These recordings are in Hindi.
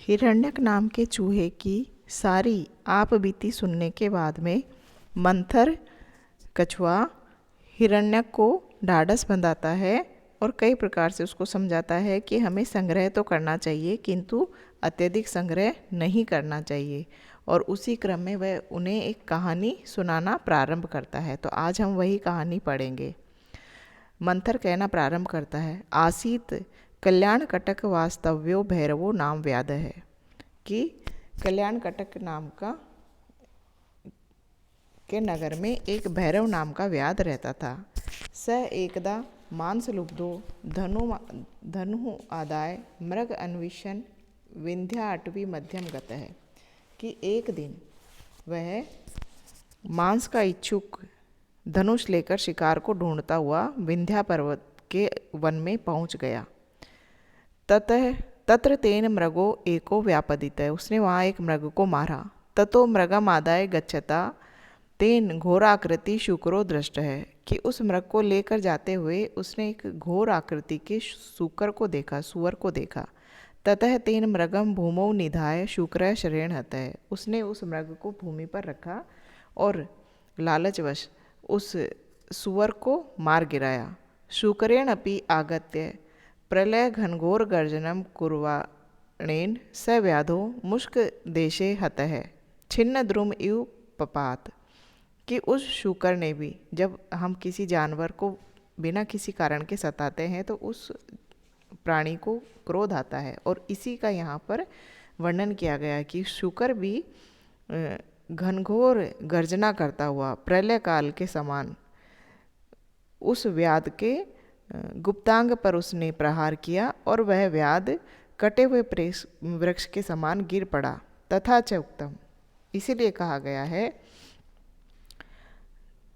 हिरण्यक नाम के चूहे की सारी आप बीती सुनने के बाद में मंथर कछुआ हिरण्यक को ढाढ़स बंधाता है और कई प्रकार से उसको समझाता है कि हमें संग्रह तो करना चाहिए किंतु अत्यधिक संग्रह नहीं करना चाहिए। और उसी क्रम में वह उन्हें एक कहानी सुनाना प्रारंभ करता है। तो आज हम वही कहानी पढ़ेंगे। मंथर कहना प्रारंभ करता है, आसीत कल्याण कटक वास्तव्यो भैरवो नाम व्याध है, कि कल्याण कटक नाम का के नगर में एक भैरव नाम का व्याध रहता था। स एकदा मांस लुब्धो धनु आदाय मृग अन्विषण विंध्या अटवी मध्यम गत है, कि एक दिन वह मांस का इच्छुक धनुष लेकर शिकार को ढूंढता हुआ विंध्या पर्वत के वन में पहुंच गया। तत्र तेन मृगो एको व्यापदित है, उसने वहाँ एक मृग को मारा। ततो मृगम आदाय गच्छता तेन घोराकृति शुक्रो दृष्ट है, कि उस मृग को लेकर जाते हुए उसने एक घोर आकृति के शुकर को देखा, सुअर को देखा। ततः तेन मृगम भूमौ निधाय शुक्र शरेण हत है, उसने उस मृग को भूमि पर रखा और लालचवश उस सुअर को मार गिराया। शुक्रेण अपि आगत्य प्रलय घनघोर गर्जनम कुर्वाणेन स व्याधो मुष्क देशे हत है छिन्न द्रुम इव पपात, कि उस शुकर ने भी, जब हम किसी जानवर को बिना किसी कारण के सताते हैं तो उस प्राणी को क्रोध आता है। और इसी का यहाँ पर वर्णन किया गया कि शुकर भी घनघोर गर्जना करता हुआ प्रलय काल के समान उस व्याध के गुप्तांग पर उसने प्रहार किया और वह व्याध कटे हुए वृक्ष के समान गिर पड़ा। तथा च उत्तम, इसीलिए कहा गया है,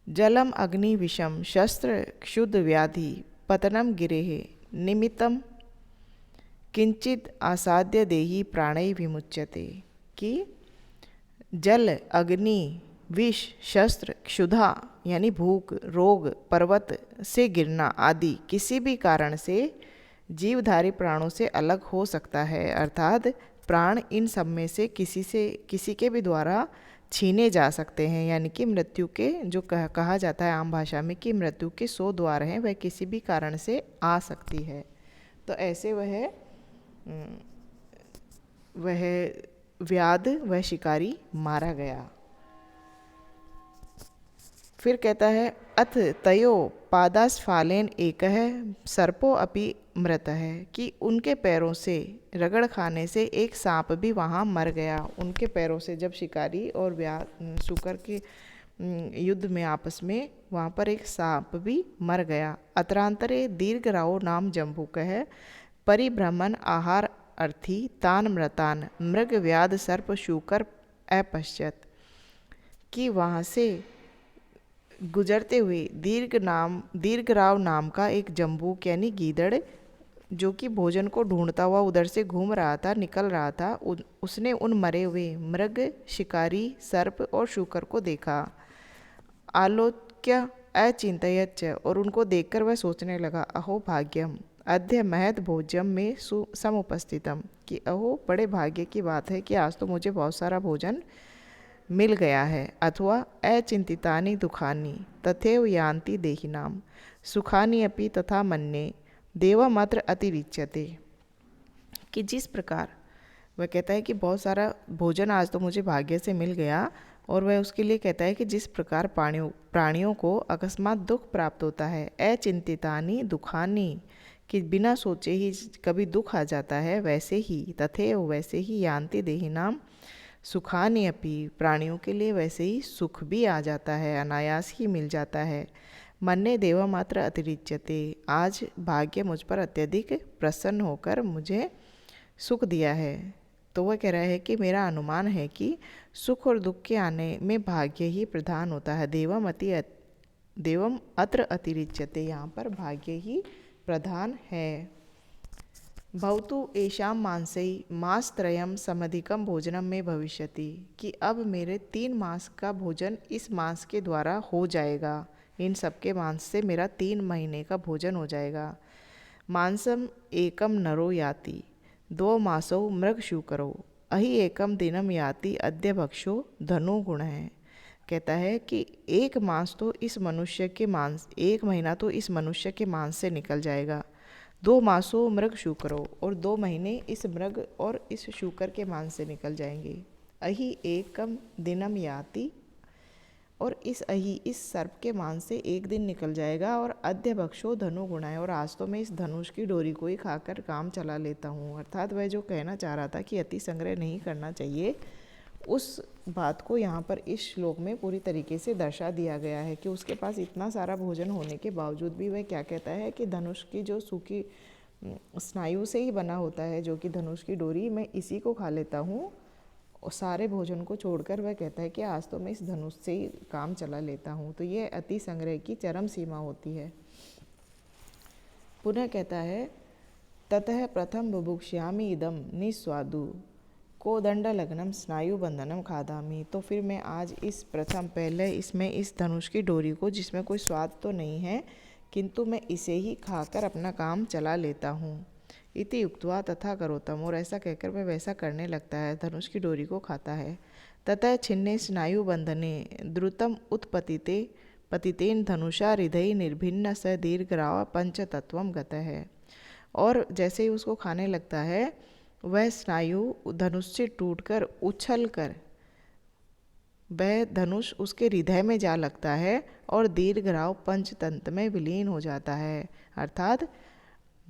जलम अग्नि विषम शस्त्र क्षुद्ध व्याधि पतनम गिरेह निमित्तम किंचित आसाद्य देही प्राणै विमुच्यते, कि जल, अग्नि, विष, शस्त्र, क्षुधा यानी भूख, रोग, पर्वत से गिरना आदि किसी भी कारण से जीवधारी प्राणों से अलग हो सकता है, अर्थात प्राण इन सब में से किसी के भी द्वारा छीने जा सकते हैं। यानी कि मृत्यु के जो कहा जाता है आम भाषा में कि मृत्यु के 100 द्वार हैं, वह किसी भी कारण से आ सकती है। तो ऐसे वह व्याध, वह शिकारी मारा गया। फिर कहता है, अथ तयो पादास्फालेन एक है सर्पो अपि मृत है, कि उनके पैरों से रगड़ खाने से एक सांप भी वहाँ मर गया। उनके पैरों से जब शिकारी और शुकर के युद्ध में आपस में वहाँ पर एक सांप भी मर गया। अत्रांतरे दीर्घराओ नाम जम्बूक है परिभ्रमण आहार अर्थी तान मृतान मृग व्याध सर्प शूकर अपश्यत, कि वहाँ से गुजरते हुए दीर्घराव नाम का एक जम्बूक यानी गीदड़, जो कि भोजन को ढूंढता हुआ उधर से घूम रहा था, निकल रहा था, उसने उन मरे हुए मृग, शिकारी, सर्प और शूकर को देखा। आलोक्य अचिंतयच, और उनको देखकर वह सोचने लगा, अहो भाग्यम अद्य महत भोज्यम में समुपस्थितम, कि अहो बड़े भाग्य की बात है कि आज तो मुझे बहुत सारा भोजन मिल गया है। अथवा अचिंतितानि दुखानि तथैव यान्ति देहिनाम सुखानि अपि तथा मन्ये देवमात्र अतिरिच्यते, कि जिस प्रकार वह कहता है कि बहुत सारा भोजन आज तो मुझे भाग्य से मिल गया, और वह उसके लिए कहता है कि जिस प्रकार प्राणियों को अकस्मात दुख प्राप्त होता है, अचिंतितानि दुखानि, कि बिना सोचे ही कभी दुख आ जाता है, वैसे ही तथैव वैसे ही यान्ति देहिनाम सुखानि अपि, प्राणियों के लिए वैसे ही सुख भी आ जाता है, अनायास ही मिल जाता है। मन्ने देवमात्र अतिरिच्यते, आज भाग्य मुझ पर अत्यधिक प्रसन्न होकर मुझे सुख दिया है। तो वह कह रहा है कि मेरा अनुमान है कि सुख और दुख के आने में भाग्य ही प्रधान होता है। देवम अत्र अतिरिच्यते, यहाँ पर भाग्य ही प्रधान है। भवतु एषां मांसई मासत्रयम समधिकम भोजनम में भविष्यति, कि अब मेरे 3 मास का भोजन इस मास के द्वारा हो जाएगा। इन सबके मांस से मेरा 3 महीने का भोजन हो जाएगा। मांसम एकम नरो याति द्वौ मासौ मृग शूकरो अहि एकम दिनम याति अद्य भक्षो धनु गुण है। कहता है कि एक मास तो इस मनुष्य के मांस, एक महीना तो इस मनुष्य के मांस से निकल जाएगा। 2 मासों मृग शूकरो, और 2 महीने इस मृग और इस शूकर के मांस से निकल जाएंगे। अहि एकम दिनम याति, और इस सर्प के मांस से एक दिन निकल जाएगा। और अद्य भक्षो धनु गुणाए, और आज तो मैं इस धनुष की डोरी को ही खाकर काम चला लेता हूँ। अर्थात वह जो कहना चाह रहा था कि अति संग्रह नहीं करना चाहिए, उस बात को यहाँ पर इस श्लोक में पूरी तरीके से दर्शा दिया गया है कि उसके पास इतना सारा भोजन होने के बावजूद भी वह क्या कहता है कि धनुष की जो सूखी स्नायु से ही बना होता है, जो कि धनुष की डोरी, मैं इसी को खा लेता हूँ। और सारे भोजन को छोड़कर वह कहता है कि आज तो मैं इस धनुष से ही काम चला लेता हूँ। तो यह अति संग्रह की चरम सीमा होती है। पुनः कहता है, ततः प्रथम बुभुक्ष्यामि इदम निस्वादु कोदंड लग्नम स्नायु बंधनम खादामी। तो फिर मैं आज पहले इसमें इस धनुष की डोरी को, जिसमें कोई स्वाद तो नहीं है, किंतु मैं इसे ही खाकर अपना काम चला लेता हूँ। इति उक्त्वा तथा करोतम, और ऐसा कहकर वह वैसा करने लगता है, धनुष की डोरी को खाता है। ततः छिन्ने स्नायु बंधने द्रुतम उत्पतिते पतितेन धनुषा हृदय निर्भिन्न स दीर्घराव पंचतत्वम गतः है। और जैसे ही उसको खाने लगता है, वह स्नायु धनुष से टूटकर उछल कर वह धनुष उसके हृदय में जा लगता है और दीर्घराव पंचतंत्र में विलीन हो जाता है, अर्थात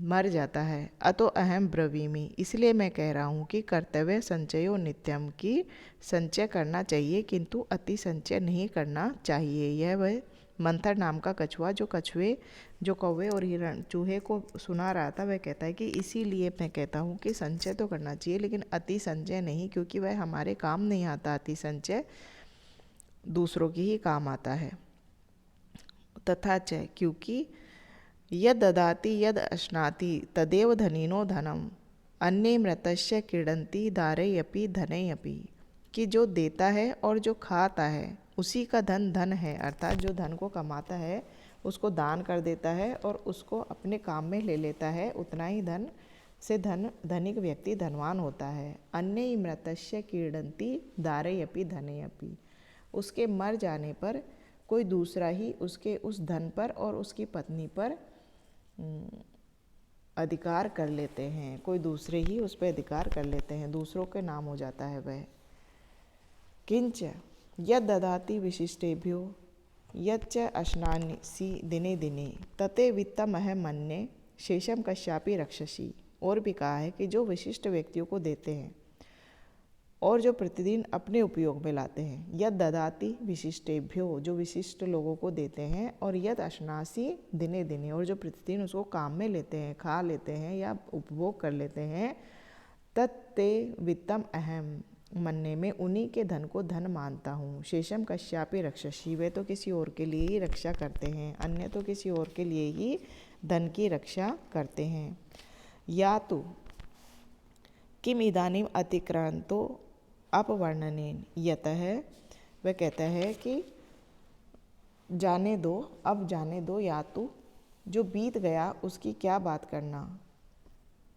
मर जाता है। अतो अहम ब्रवीमि, इसलिए मैं कह रहा हूँ कि कर्तव्य संचयो नित्यम, की संचय करना चाहिए किंतु अति संचय नहीं करना चाहिए। यह वह मंथर नाम का कछुआ जो कौवे और हिरण चूहे को सुना रहा था, वह कहता है कि इसीलिए मैं कहता हूँ कि संचय तो करना चाहिए लेकिन अति संचय नहीं, क्योंकि वह हमारे काम नहीं आता। अति संचय दूसरों की ही काम आता है। तथा च, क्योंकि यद ददाति यद अश्नाति तदेव धनिनो धनम अन्ये मृतस्य क्रीडन्ति दारयपि धनयपि, कि जो देता है और जो खाता है उसी का धन धन है। अर्थात जो धन को कमाता है उसको दान कर देता है और उसको अपने काम में ले लेता है, उतना ही धन से धनिक व्यक्ति धनवान होता है। अन्य मृतस्य क्रीडन्ति दारयपि धनयपि, उसके मर जाने पर कोई दूसरा ही उसके उस धन पर और उसकी पत्नी पर अधिकार कर लेते हैं, कोई दूसरे ही उस पर अधिकार कर लेते हैं, दूसरों के नाम हो जाता है वह। किंच यद ददाति विशिष्टेभ्यो यच्च अश्नासी दिने दिने तते वित्तम अहम मन्ये शेषम कश्यापि रक्षसी। और भी कहा है कि जो विशिष्ट व्यक्तियों को देते हैं और जो प्रतिदिन अपने उपयोग में लाते हैं, यद ददाति विशिष्टेभ्यो, जो विशिष्ट लोगों को देते हैं, और यद अश्नासी दिने दिने, और जो प्रतिदिन उसको काम में लेते हैं, खा लेते हैं या उपभोग कर लेते हैं, तत्ते वित्तम अहम मन्ने में उन्हीं के धन को धन मानता हूँ। शेषम कश्यापि रक्षसी, वे तो किसी और के लिए ही रक्षा करते हैं, अन्य तो किसी और के लिए ही धन की रक्षा करते हैं। या तो किम इदानीम अतिक्रांतो अपवर्णनेन यतः, वह कहता है कि जाने दो, अब जाने दो, या तो जो बीत गया उसकी क्या बात करना।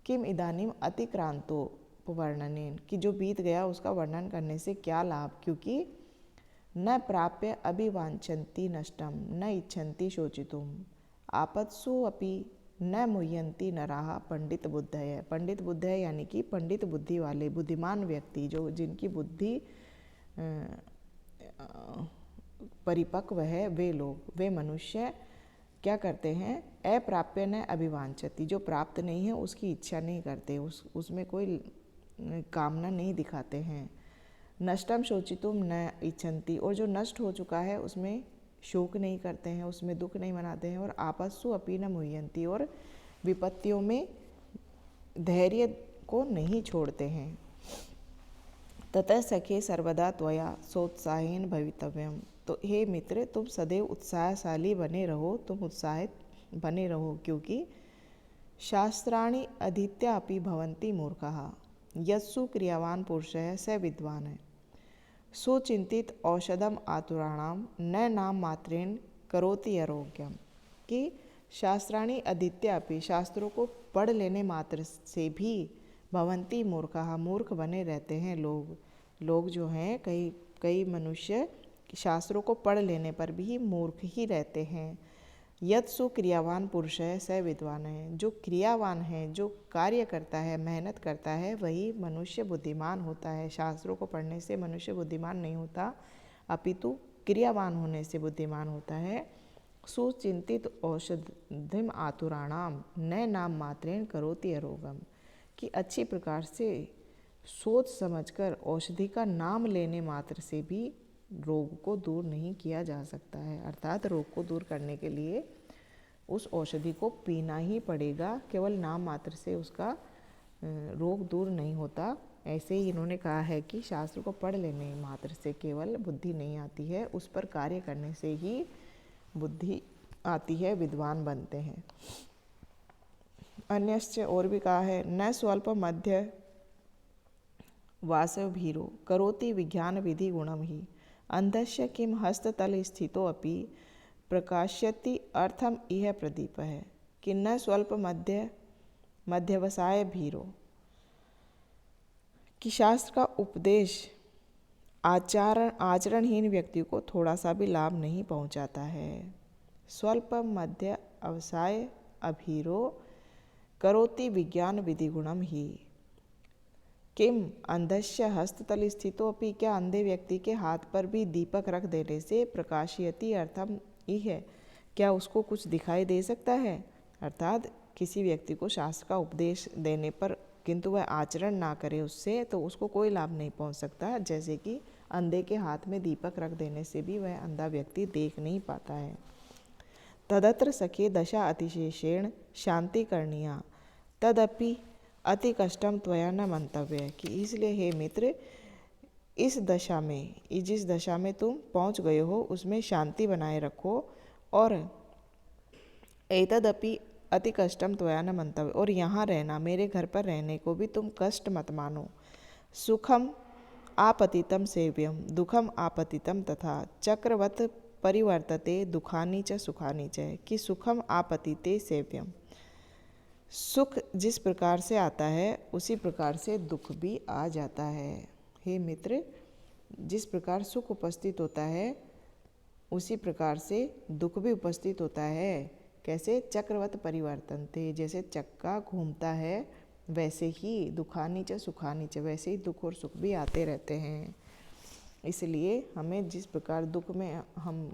किम इदानीम अतिक्रांतो वर्णनेन, कि जो बीत गया उसका वर्णन करने से क्या लाभ, क्योंकि न प्राप्य अभिवांछन्ति नष्टम न इच्छन्ति शोचितुम आपत्सु अपि न मुह्यन्ति नराः पंडित बुद्धय। पंडित बुद्ध है यानी कि पंडित बुद्धि वाले, बुद्धिमान व्यक्ति, जो जिनकी बुद्धि परिपक्व है, वे लोग, वे मनुष्य क्या करते हैं, अप्राप्य न अभिवांछति, जो प्राप्त नहीं है उसकी इच्छा नहीं करते, उसमें कोई कामना नहीं दिखाते हैं। नष्टम शोचितुम न इच्छन्ति, और जो नष्ट हो चुका है उसमें शोक नहीं करते हैं, उसमें दुख नहीं मनाते हैं। और आपस्सु अपि न मुह्यन्ति, और विपत्तियों में धैर्य को नहीं छोड़ते हैं। ततः सखे सर्वदा त्वया सोत्साहेन भवितव्यम, तो हे मित्र तुम सदैव उत्साहशाली बने रहो, तुम उत्साहित बने रहो, क्योंकि शास्त्राणि अधीत्या अपि भवन्ति मूर्खाः यस्सु क्रियावान पुरुषः स विद्वान् है। सुचिंतित औषधम आतुराणाम न नाम मात्रेण करोति आरोग्यम, कि शास्त्राणि अधीत्या अपि, शास्त्रों को पढ़ लेने मात्र से भी भवन्ति मूर्खाः, मूर्ख बने रहते हैं लोग जो हैं, कई मनुष्य शास्त्रों को पढ़ लेने पर भी मूर्ख ही रहते हैं। यत् सुक्रियावान पुरुष है स विद्वान है, जो क्रियावान है, जो कार्य करता है, मेहनत करता है, वही मनुष्य बुद्धिमान होता है। शास्त्रों को पढ़ने से मनुष्य बुद्धिमान नहीं होता, अपितु क्रियावान होने से बुद्धिमान होता है। सुचिंतित औषधिम आतुराणाम न नाम मात्रेण करोति अरोगम, कि अच्छी प्रकार से सोच समझकर औषधि का नाम लेने मात्र से भी रोग को दूर नहीं किया जा सकता है। अर्थात रोग को दूर करने के लिए उस औषधि को पीना ही पड़ेगा, केवल नाम मात्र से उसका रोग दूर नहीं होता। ऐसे ही इन्होंने कहा है कि शास्त्र को पढ़ लेने मात्र से केवल बुद्धि नहीं आती है, उस पर कार्य करने से ही बुद्धि आती है, विद्वान बनते हैं। अन्यश्च और भी कहा है, न स्वल्प मध्य वासव भीरो करोति विज्ञान विधि गुणम ही, अंधस्य किम हस्ततल स्थितो अपि प्रकाश्यति अर्थम इह प्रदीप है, कि न स्वल्प मध्यवसाय भीरो, कि शास्त्र का उपदेश आचरणहीन व्यक्ति को थोड़ा सा भी लाभ नहीं पहुंचाता है। स्वल्प मध्य अवसाय अभीरो करोति विज्ञान विधि गुणम ही, किम अंधस्य हस्ततल स्थितो अपि, क्या अंधे व्यक्ति के हाथ पर भी दीपक रख देने से प्रकाशयति अर्थम इह, क्या उसको कुछ दिखाई दे सकता है। अर्थात किसी व्यक्ति को शास्त्र का उपदेश देने पर किंतु वह आचरण ना करे उससे, तो उसको कोई लाभ नहीं पहुंच सकता। जैसे कि अंधे के हाथ में दीपक रख देने से भी वह अंधा व्यक्ति देख नहीं पाता है। तदत्र सखे दशा अतिशेषेण शांति करनीया तदपि अति कष्टम त्वया न मंतव्य, कि इसलिए हे मित्र, इस दशा में, जिस दशा में तुम पहुंच गए हो उसमें शांति बनाए रखो, और एतदपि अति कष्टम त्वया न मंतव्य, और यहाँ रहना, मेरे घर पर रहने को भी तुम कष्ट मत मानो। सुखम आपतितम सेव्यम दुखम आपतितम तथा चक्रवत परिवर्तते दुखानी च सुखानी च, कि सुखम आपतिते सेव्यम, सुख जिस प्रकार से आता है उसी प्रकार से दुख भी आ जाता है। हे मित्र, जिस प्रकार सुख उपस्थित होता है उसी प्रकार से दुख भी उपस्थित होता है। कैसे? चक्रवत परिवर्तन थे, जैसे चक्का घूमता है वैसे ही दुखानी च सुखानी च, वैसे ही दुख और सुख भी आते रहते हैं। इसलिए हमें जिस प्रकार दुख में हम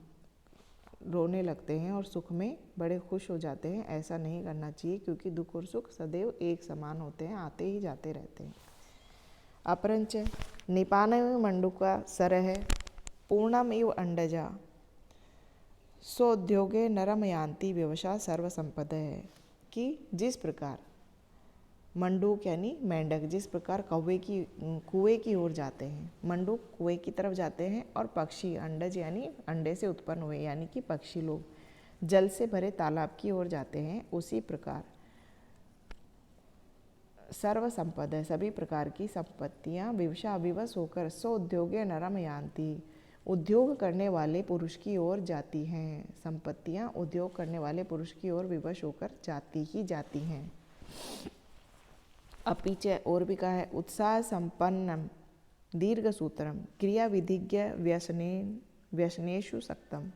रोने लगते हैं और सुख में बड़े खुश हो जाते हैं, ऐसा नहीं करना चाहिए, क्योंकि दुख और सुख सदैव एक समान होते हैं, आते ही जाते रहते हैं। अपरंच निपानव मंडूका सरह पूर्णम इव अंडजा सोद्योगे नरम यान्ति व्यवसा सर्व संपद है, कि जिस प्रकार मंडूक यानी मेंढक जिस प्रकार कुएं की ओर जाते हैं, मंडूक कुएं की तरफ जाते हैं, और पक्षी अंडज यानी अंडे से उत्पन्न हुए यानी कि पक्षी लोग जल से भरे तालाब की ओर जाते हैं, उसी प्रकार सर्व संपद है, सभी प्रकार की संपत्तियां विवशा विवश होकर सो उद्योगे नरम यान्ति, उद्योग करने वाले पुरुष की ओर जाती हैं। संपत्तियां उद्योग करने वाले पुरुष की ओर विवश होकर जाती ही जाती हैं। अपीचे और भी कहा है, उत्साह संपन्नम दीर्घ सूत्रम क्रिया विधिज्ञ व्यसनेषु सक्तम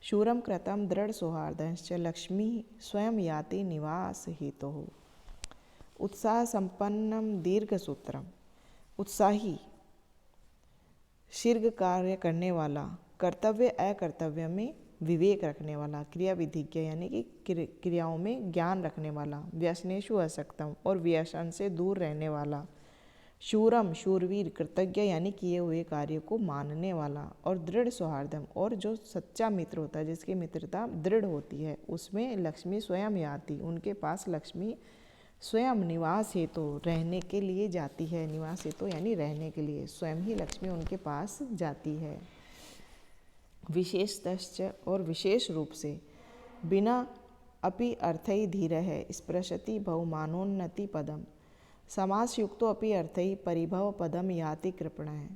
शूरम कृतम दृढ़ सौहार्दश्च लक्ष्मी स्वयं याति निवास हेतु। उत्साह संपन्नम दीर्घ सूत्रम, उत्साही शीर्घ कार्य करने वाला, कर्तव्य अकर्तव्य में विवेक रखने वाला, क्रिया विधिज्ञ यानी कि क्रियाओं में ज्ञान रखने वाला, व्यसनेषु असक्तम और व्यसन से दूर रहने वाला, शूरम शूरवीर, कृतज्ञ यानी किए हुए कार्य को मानने वाला, और दृढ़ सौहार्दम और जो सच्चा मित्र होता है, जिसकी मित्रता दृढ़ होती है, उसमें लक्ष्मी स्वयं याति, उनके पास लक्ष्मी स्वयं निवास हेतु रहने के लिए जाती है। निवास हेतु यानी रहने के लिए, स्वयं ही लक्ष्मी उनके पास जाती है। विशेषतश्च और विशेष रूप से बिना अपि अर्थै धीरः स्पृशति बहुमानोन्नति पदम समासयुक्तो अपि अर्थै परिभव पदम याति कृपणः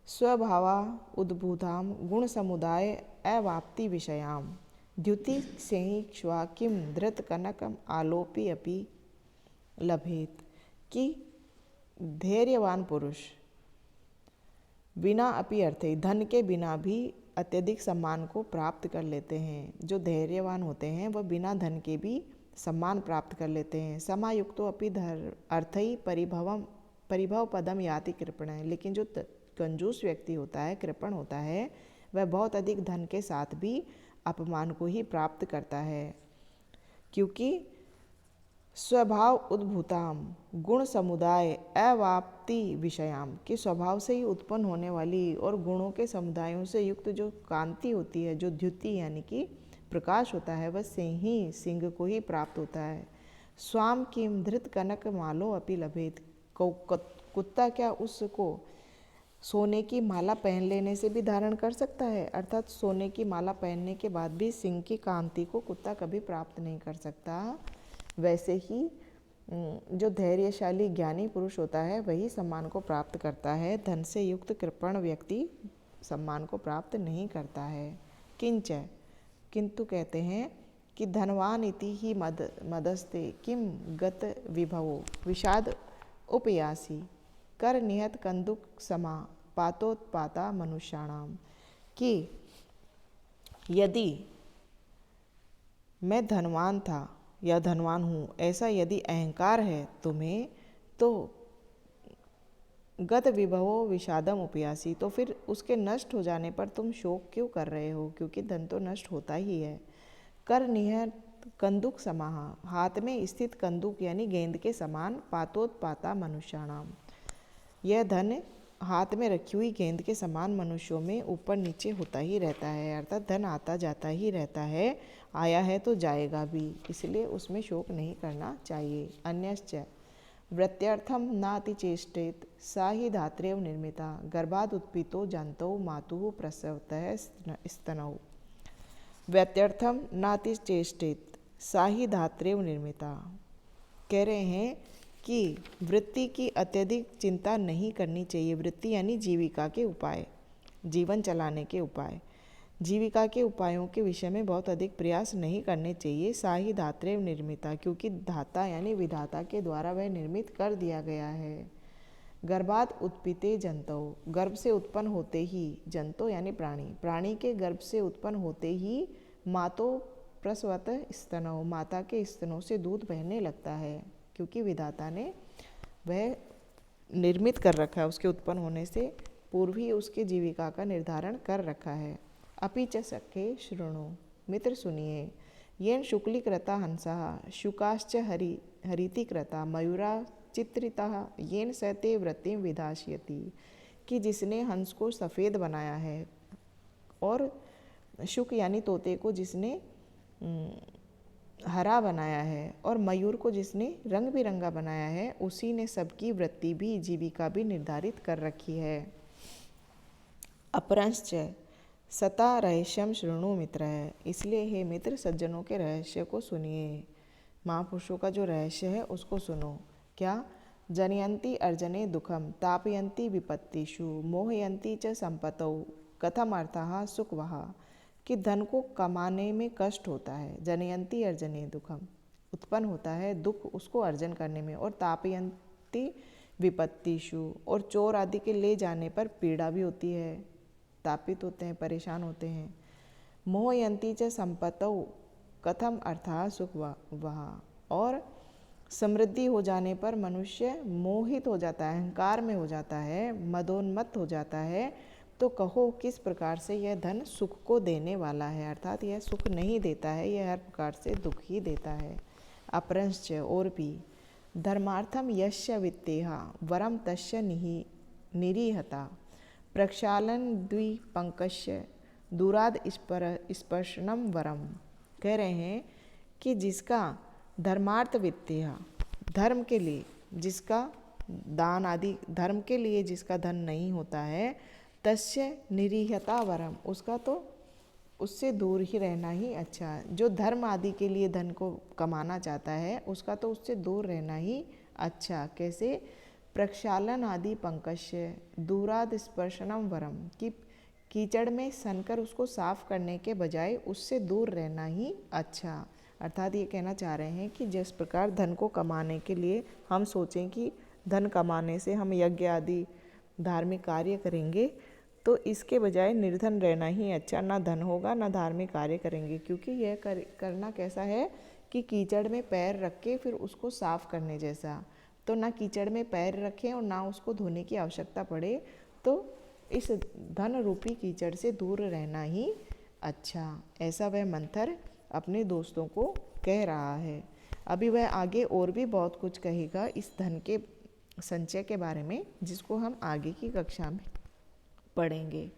स्वभावा उद्भूताम गुण समुदाय अवाप्ति विषयाम द्युति सेहिक्ष्वा किम धृत कनकम आलोपी अपि लभेत, कि धैर्यवान पुरुष बिना अपि अर्थे, धन के बिना भी अत्यधिक सम्मान को प्राप्त कर लेते हैं। जो धैर्यवान होते हैं वह बिना धन के भी सम्मान प्राप्त कर लेते हैं। समायुक्तो अपि अर्थई परिभव पदम याति कृपण है। लेकिन जो कंजूस व्यक्ति होता है, कृपण होता है, वह बहुत अधिक धन के साथ भी अपमान को ही प्राप्त करता है, क्योंकि स्वभाव उद्भूताम गुण समुदाय अवाप्ति विषयाम, कि स्वभाव से ही उत्पन्न होने वाली और गुणों के समुदायों से युक्त जो कांति होती है, जो द्युति यानी कि प्रकाश होता है, वह सिंह को ही प्राप्त होता है। स्वाम किम धृत कनक मालो अपि लभेत, कुत्ता क्या उसको सोने की माला पहन लेने से भी धारण कर सकता है? अर्थात सोने की माला पहनने के बाद भी सिंह की कांति को कुत्ता कभी प्राप्त नहीं कर सकता। वैसे ही जो धैर्यशाली ज्ञानी पुरुष होता है वही सम्मान को प्राप्त करता है। धन से युक्त कृपण व्यक्ति सम्मान को प्राप्त नहीं करता है। किंच, किंतु कहते हैं कि धनवान इति ही मदस्ते किम गत विभवो विषाद उपयासी कर निहत कंदुक समा पातोत्पाता मनुष्याणाम, कि यदि मैं धनवान था या धनवान हूँ ऐसा यदि अहंकार है तुम्हें, तो गत विभवो विषादम उपयासी, तो फिर उसके नष्ट हो जाने पर तुम शोक क्यों कर रहे हो? क्योंकि धन तो नष्ट होता ही है। कर निहत कंदुक समाह, हाथ में स्थित कंदुक यानी गेंद के समान, पातोत्पाता मनुष्याणाम, यह धन हाथ में रखी हुई गेंद के समान मनुष्यों में ऊपर नीचे होता ही रहता है। अर्थात धन आता जाता ही रहता है, आया है तो जाएगा भी, इसलिए उसमें शोक नहीं करना चाहिए। अन्यश्च वृत्त्यर्थम नाति चेष्टेत सा ही धात्रेव निर्मिता गर्भाद उत्पीतो जंतौ मातुः प्रसवतः स्तनौ। व्यत्यर्थम नाति चेष्टेत सा ही धात्रेव निर्मिता, कह रहे हैं कि वृत्ति की अत्यधिक चिंता नहीं करनी चाहिए। वृत्ति यानी जीविका के उपाय, जीवन चलाने के उपाय, जीविका के उपायों के विषय में बहुत अधिक प्रयास नहीं करने चाहिए। सा ही धात्रेव निर्मिता, क्योंकि धाता यानी विधाता के द्वारा वह निर्मित कर दिया गया है। गर्भात उत्पीते जंतौ, गर्भ से उत्पन्न होते ही, जंतो यानी प्राणी, प्राणी के गर्भ से उत्पन्न होते ही, मातो प्रसवत स्तनौ, माता के स्तनों से दूध बहने लगता है, क्योंकि विधाता ने वह निर्मित कर रखा है, उसके उत्पन्न होने से पूर्व ही उसके जीविका का निर्धारण कर रखा है। अपि च सखे शृणु, मित्र सुनिए, येन शुक्ली कृता हंसा शुकाश्च हरिति कृता मयूरा चित्रिता येन सते वृत्तिम विधास्यति, कि जिसने हंस को सफ़ेद बनाया है और शुक यानी तोते को जिसने हरा बनाया है और मयूर को जिसने रंग बिरंगा बनाया है, उसी ने सबकी वृत्ति भी जीविका भी निर्धारित कर रखी है। अपरंश्च सता रहस्यम शृणु मित्र है, इसलिए हे मित्र सज्जनों के रहस्य को सुनिए, महापुरुषों का जो रहस्य है उसको सुनो। क्या? जनयंती अर्जने दुखम तापयंती विपत्तिषु मोहयंती च संपतौ कथम अर्थः सुखवः, कि धन को कमाने में कष्ट होता है। जनयंती अर्जने दुखम, उत्पन्न होता है दुख उसको अर्जन करने में, और तापयंती विपत्तिषु, और चोर आदि के ले जाने पर पीड़ा भी होती है, तापित होते हैं, परेशान होते हैं। मोहयंती च संपतौ कथम अर्थः सुखवः, और समृद्धि हो जाने पर मनुष्य मोहित हो जाता है, अहंकार में हो जाता है, मदोन्मत्त हो जाता है, तो कहो किस प्रकार से यह धन सुख को देने वाला है? अर्थात यह सुख नहीं देता है, यह हर प्रकार से दुख ही देता है। अपरंश्च, और भी, धर्मार्थम यस्य वित्तेहा वरम तस्य निरीहता प्रक्षालन द्विपंकस्य दूराद स्पर्शनम वरम, कह रहे हैं कि जिसका धर्मार्थ वित्तेहा, धर्म के लिए जिसका दान आदि धर्म के लिए जिसका धन नहीं होता है, तस्य निरीहता वरम, उसका तो उससे दूर ही रहना ही अच्छा है। जो धर्म आदि के लिए धन को कमाना चाहता है उसका तो उससे दूर रहना ही अच्छा। कैसे? प्रक्षालन आदि पंकस्य दूराद स्पर्शनम वरम, कि कीचड़ में सनकर उसको साफ करने के बजाय उससे दूर रहना ही अच्छा। अर्थात ये कहना चाह रहे हैं कि जिस प्रकार धन को कमाने के लिए हम सोचें कि धन कमाने से हम यज्ञ आदि धार्मिक कार्य करेंगे, तो इसके बजाय निर्धन रहना ही अच्छा। ना धन होगा ना धार्मिक कार्य करेंगे, क्योंकि यह करना कैसा है कि कीचड़ में पैर रख के फिर उसको साफ करने जैसा। तो ना कीचड़ में पैर रखें और ना उसको धोने की आवश्यकता पड़े, तो इस धन रूपी कीचड़ से दूर रहना ही अच्छा। ऐसा वह मंथर अपने दोस्तों को कह रहा है। अभी वह आगे और भी बहुत कुछ कहेगा इस धन के संचय के बारे में, जिसको हम आगे की कक्षा में पढ़ेंगे।